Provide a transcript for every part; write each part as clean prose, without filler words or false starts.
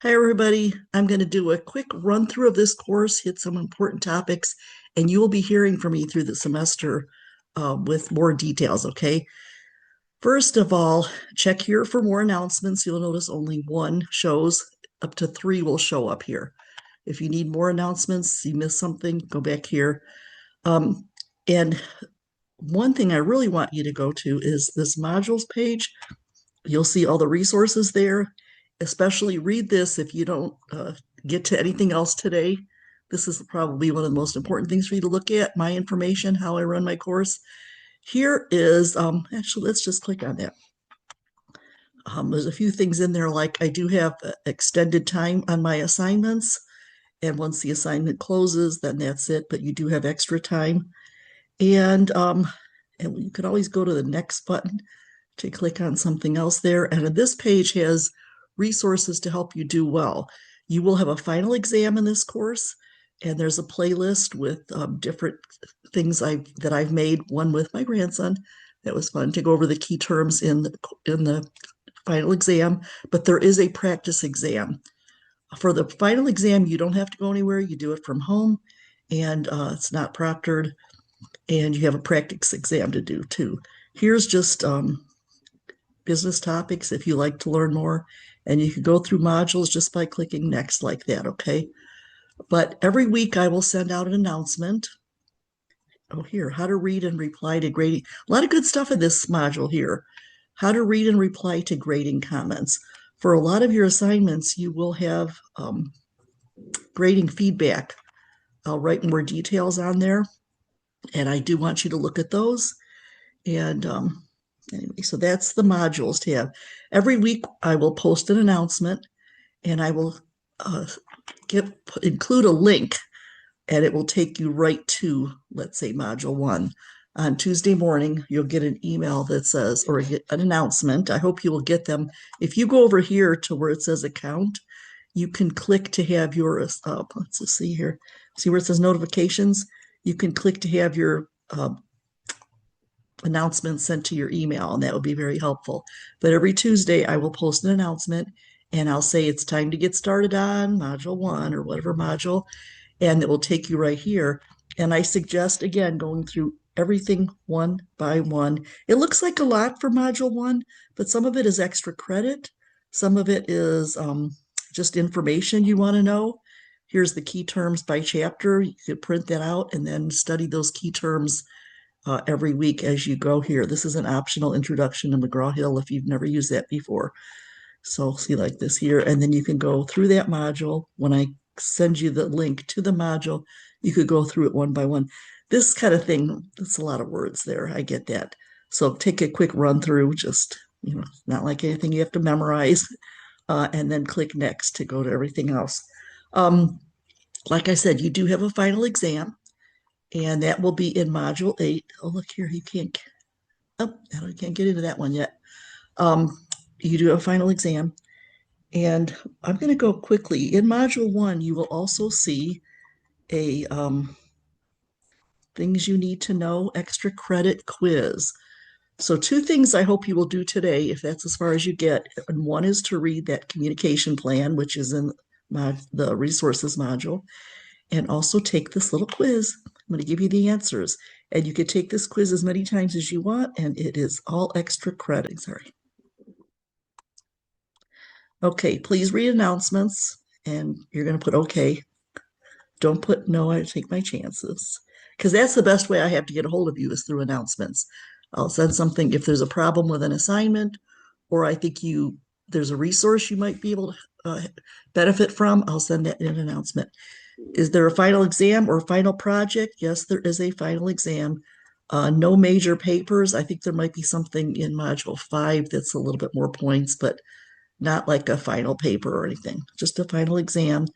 Hi, everybody. I'm going to do a quick run through of this course, hit some important topics, and you will be hearing from me through the semester with more details, okay? First of all, check here for more announcements. You'll notice only one shows, up to three will show up here. If you need more announcements, you missed something, go back here. And one thing I really want you to go to is this modules page. You'll see all the resources there. Especially read this if you don't get to anything else today. This is probably one of the most important things for you to look at, my information, how I run my course. Here is, actually, let's just click on that. There's a few things in there, like I do have extended time on my assignments. And once the assignment closes, then that's it, but you do have extra time. And you can always go to the next button to click on something else there. And this page has resources to help you do well. You will have a final exam in this course, and there's a playlist with different things that I've made, one with my grandson. That was fun to go over the key terms in the final exam, but there is a practice exam. For the final exam, you don't have to go anywhere. You do it from home, and it's not proctored, and you have a practice exam to do too. Here's just business topics if you like to learn more, and you can go through modules just by clicking next like that, okay? But every week I will send out an announcement. Oh, here, how to read and reply to grading. A lot of good stuff in this module here. How to read and reply to grading comments. For a lot of your assignments, you will have grading feedback. I'll write more details on there, and I do want you to look at those. And anyway, so that's the modules tab. Every week I will post an announcement, and I will include a link, and it will take you right to, let's say, module 1. On Tuesday morning, you'll get an email that says, or an announcement. I hope you will get them. If you go over here to where it says account, you can click to have your, let's see here. See where it says notifications? You can click to have your announcements sent to your email, and that would be very helpful. But every Tuesday, I will post an announcement, and I'll say it's time to get started on module 1 or whatever module, and it will take you right here. And I suggest, again, going through everything one by one. It looks like a lot for module 1, but some of it is extra credit. Some of it is just information you want to know. Here's the key terms by chapter. You could print that out and then study those key terms every week as you go here. This is an optional introduction to McGraw-Hill if you've never used that before. So see like this here, and then you can go through that module. When I send you the link to the module, you could go through it one by one. This kind of thing, that's a lot of words there. I get that. So take a quick run through, just, not like anything you have to memorize, and then click next to go to everything else. Like I said, you do have a final exam, and that will be in module 8. Oh, look here, you can't get into that one yet. You do a final exam, and I'm going to go quickly. In module 1, you will also see a things you need to know extra credit quiz. So 2 things I hope you will do today, if that's as far as you get. And one is to read that communication plan, which is in the resources module, and also take this little quiz. I'm going to give you the answers, and you can take this quiz as many times as you want, and it is all extra credit. Sorry. Okay, please read announcements, and you're going to put okay. Don't put no, I take my chances, because that's the best way I have to get a hold of you is through announcements. I'll send something if there's a problem with an assignment, or I think there's a resource you might be able to benefit from. I'll send that in an announcement. Is there a final exam or final project? Yes, there is a final exam. No major papers. I think there might be something in module 5 that's a little bit more points, but not like a final paper or anything, just a final exam.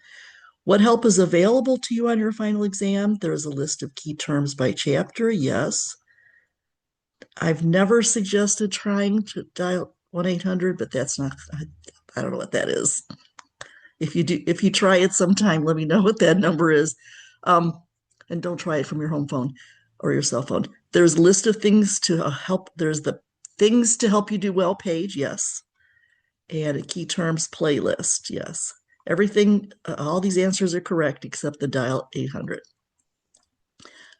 What help is available to you on your final exam? There's a list of key terms by chapter, yes. I've never suggested trying to dial 1-800, but that's not, I don't know what that is. If you try it sometime, let me know what that number is. And don't try it from your home phone or your cell phone. There's a list of things to help. There's the things to help you do well page, yes. And a key terms playlist, yes. Everything, all these answers are correct except the dial 800.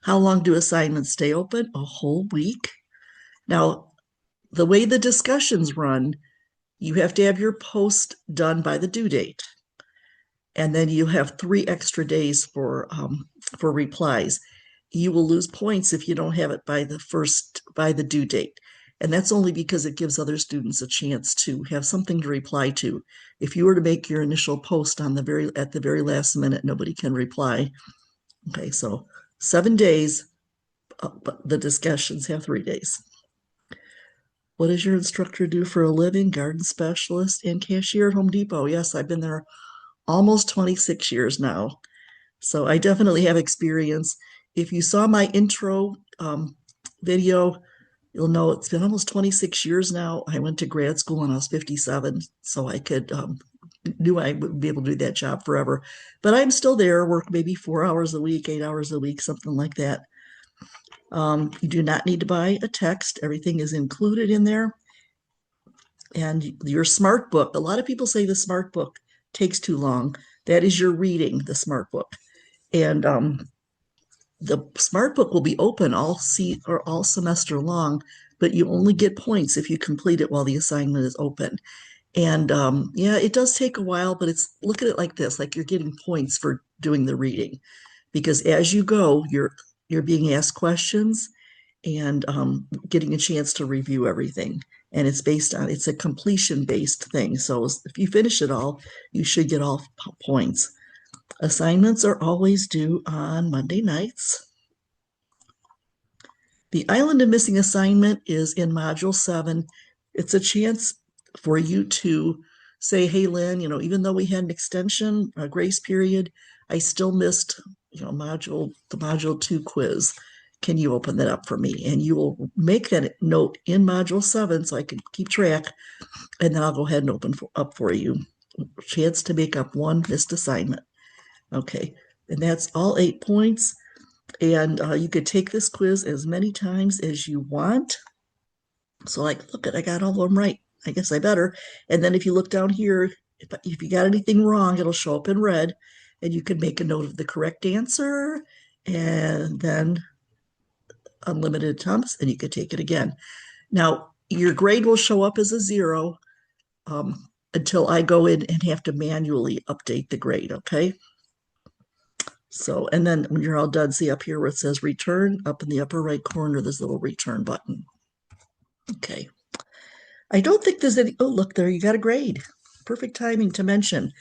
How long do assignments stay open? A whole week. Now, the way the discussions run, you have to have your post done by the due date. And then you have 3 extra days for replies. You will lose points if you don't have it by the due date. And that's only because it gives other students a chance to have something to reply to. If you were to make your initial post at the very last minute, nobody can reply. Okay, so 7 days, but the discussions have 3 days. What does your instructor do for a living? Garden specialist and cashier at Home Depot. Yes, I've been there almost 26 years now. So I definitely have experience. If you saw my intro video, you'll know it's been almost 26 years now. I went to grad school when I was 57, so I knew I would be able to do that job forever. But I'm still there, work maybe 4 hours a week, 8 hours a week, something like that. You do not need to buy a text. Everything is included in there. And your smart book, a lot of people say the smart book takes too long. That is your reading, the smart book. And the smart book will be open all semester long, but you only get points if you complete it while the assignment is open. And yeah, it does take a while, but look at it like this, like you're getting points for doing the reading, because as you go, you're being asked questions and getting a chance to review everything. And it's a completion based thing. So if you finish it all, you should get all points. Assignments are always due on Monday nights. The Island of Missing assignment is in Module 7. It's a chance for you to say, hey, Lynn, even though we had an extension, a grace period, I still missed, the Module 2 quiz. Can you open that up for me? And you will make that note in Module 7 so I can keep track, and then I'll go ahead and open up for you. Chance to make up one missed assignment. Okay, and that's all 8 points. And you could take this quiz as many times as you want. So look, I got all of them right. I guess I better. And then if you look down here, if you got anything wrong, it'll show up in red, and you can make a note of the correct answer, and then unlimited attempts, and you could take it again. Now, your grade will show up as a 0 until I go in and have to manually update the grade, okay? So, and then when you're all done, see up here where it says return, up in the upper right corner, there's a little return button. Okay. I don't think there's any, oh, look there, you got a grade. Perfect timing to mention.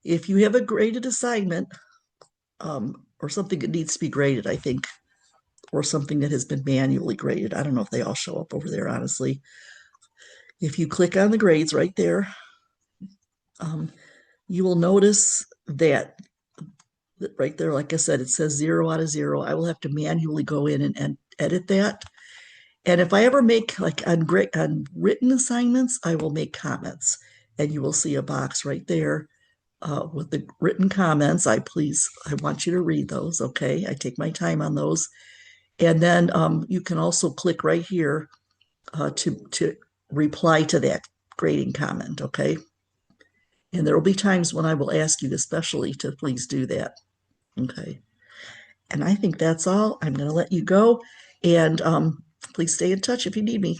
If you have a graded assignment, or something that needs to be graded, I think, or something that has been manually graded. I don't know if they all show up over there, honestly. If you click on the grades right there, you will notice that right there, like I said, it says 0 out of 0. I will have to manually go in and edit that. And if I ever make, like on written assignments, I will make comments. And you will see a box right there with the written comments. I want you to read those, okay? I take my time on those. And then you can also click right here to reply to that grading comment, okay? And there will be times when I will ask you especially to please do that, okay? And I think that's all. I'm going to let you go, and please stay in touch if you need me.